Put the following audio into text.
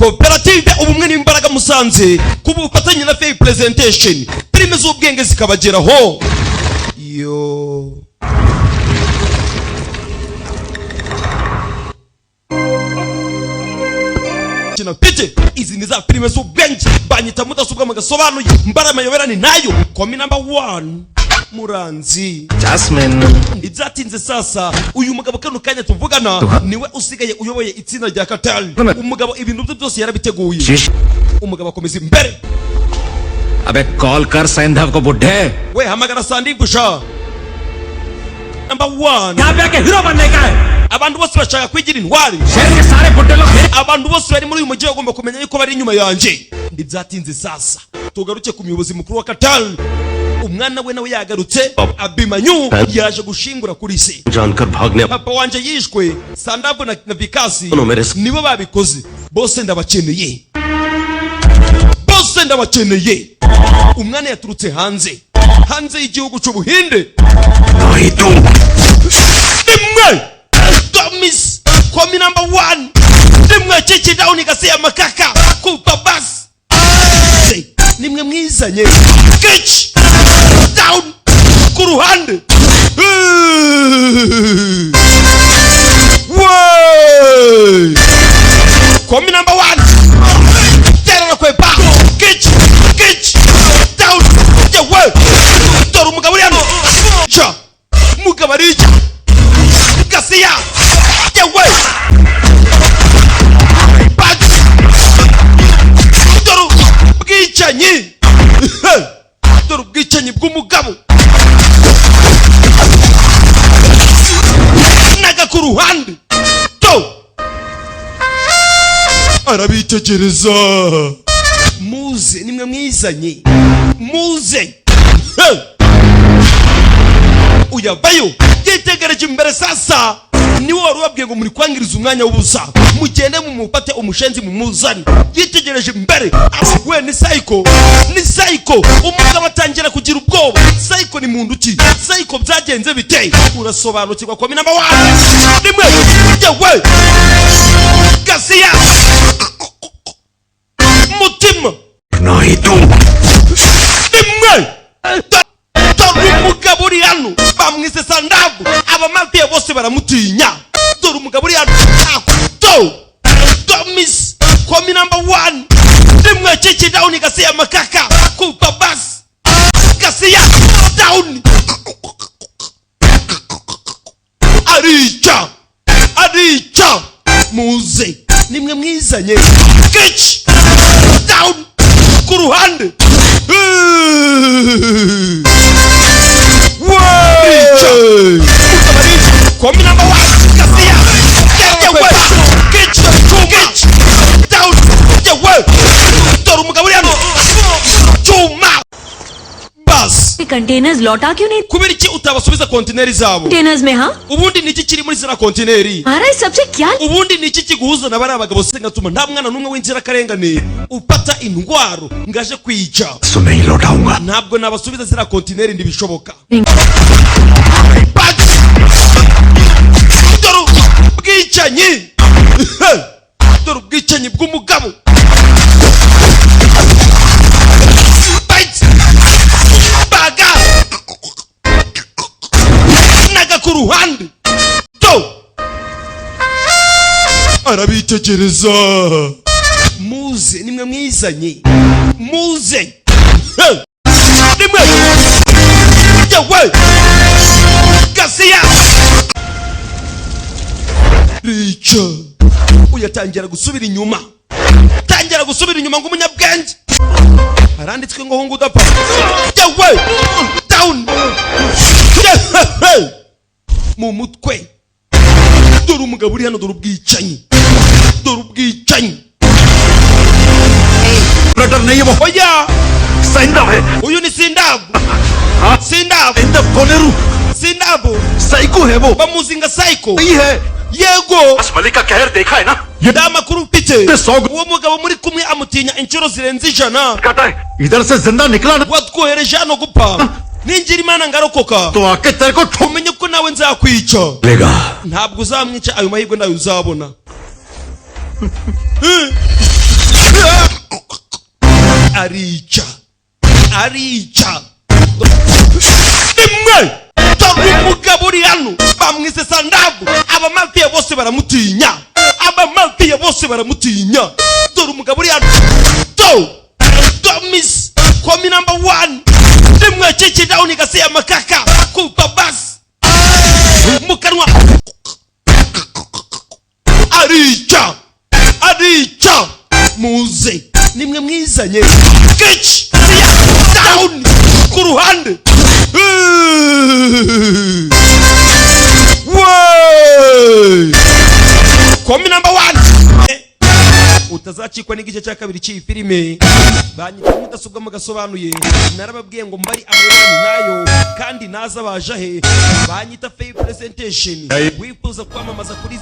Koperative ubumwe n'imbaraga Musanze kubufatanye na Fey Presentation prime z'ubwenge zikabageraho yo kina pite izi ni za prime z'ubwenge banyita mudasobwa magasobanuye mbara mayoberani nayo komi number 1 Muranzi Jasmine Idzatinze sasa uyu mugabo kano kanya tuvugana niwe usigaye uyoboye itsinda rya Katal umugabo ibintu byose yarabiteguye umugabo akomeza imbere अबे कॉल कर सैंधव को बुड्ढे we hamagara Sandhave sha number 1 यहाँ पे आके हीरो बनने का है abantu bose bashaka kwigira intwari शहर के सारे बुड्ढे लोग abantu bose bari muri uyu mujyi bagomba kumenya yuko bari inyuma yanje Idzatinze sasa tugaruke ku muyobozi mukuru wa Katal umwana we nawe yagarutse Abimanyu yaje gushingura kuri se जानकर भागने papa wanje yishwe Sandhave na Vikasi nibo babikoze bose ndabakeneye umwana yaturutse hanze y'igihugu cy'Ubuhinde nimwe Thomas komi number 1 nimwe chichi down igase ya makaka kupa bus nimwe mwizanye kitch down kuruhande way komi number 1 tera na kwepa kitch down the way toru mugaburiano cha mugabarija gasiya the way bad toru bwicyanyi bw'umugabo naga ku ruhande to arabitegereza muze nimwe mwizanye muze uyavayo yitegereje imbere sasa niwe wari wabwiye ngo muri kwangiriza umwanya w'ubusa mugende mu mupate umushenzi mu muzani yitegereje imbere we ni psycho umugabo atangira kugira ubwoba psycho ni muntu ki psycho byagenze biteye urasobanukirwa kwa number 1 nimwe yewe gasiya mutima नाहितो nimwe dore umugabo uri hano bamwise Sandhave abamafia bose baramutinya dore umugabo uri hano Thomas komi number 1 nimwe chichi down igasiya makaka kupa bus gasiya down aricha muze nimwe mwizanye kitch down kuruhande komi number 1 gasiya kitch down the way toru umugabo uri hano chuma bus containers लौटा क्यों नहीं kubera iki utabasubiza kontineri zabo containers में हाँ ubundi niki kiri muri zina kontineri हमारा इस सबसे क्या ubundi niki kiguhuza na bari abagabo singatuma nta mwana numwe w'inzira karengane upata indwaro ngaje kwica तो नहीं लौटाऊंगा ntabwo nabasubiza zira kontineri ndibishoboka dore ubwicanyi bw'umugabo baga naga ku ruhande to arabitegereza muze nimwe mwizanye muze nimwe yewe gasiya rica uyatangira gusubira inyuma ng'umunyabwenge haranditswe ngo hungu udapfa yewe down mu mutwe dore umugabo uri hano dore ubwicanyi brother नहीं वो oya सैंधव है uyu ni Sandhave Sandhave psycho है वो bamuzinga psycho नहीं है yego असमली का कहर देखा है ना ndamakuru mfite uwo mugabo muri kumwe amutinya inshuro zirenze 100 कहता है इधर से जिंदा निकला ना watwohereje hano gupfa ninjira imana ngarokoka तो आके तेरे को ठोक umenye ko nawe nzakwica लेगा ntabwo uzamwica ayo mahirwe nayo uzabona arica rimwe dore umugabo uri hano bamwise Sandhav abamafiya bose baramutinya dore umugabo uri hano Miss komi number 1 rimwe chichi down igasiya makaka kupa bas mukanwa arica muze nimwe mwizanye kichi down ku ruhande komi number 1 utazacikwa n'igice cya kabiri cy'iyi filime banyita mudasobwa mugasobanuye narababwiye ngo mbari amayobani nayo kandi naza baje he banyita Fey presentation wifuza kwamamaza kuri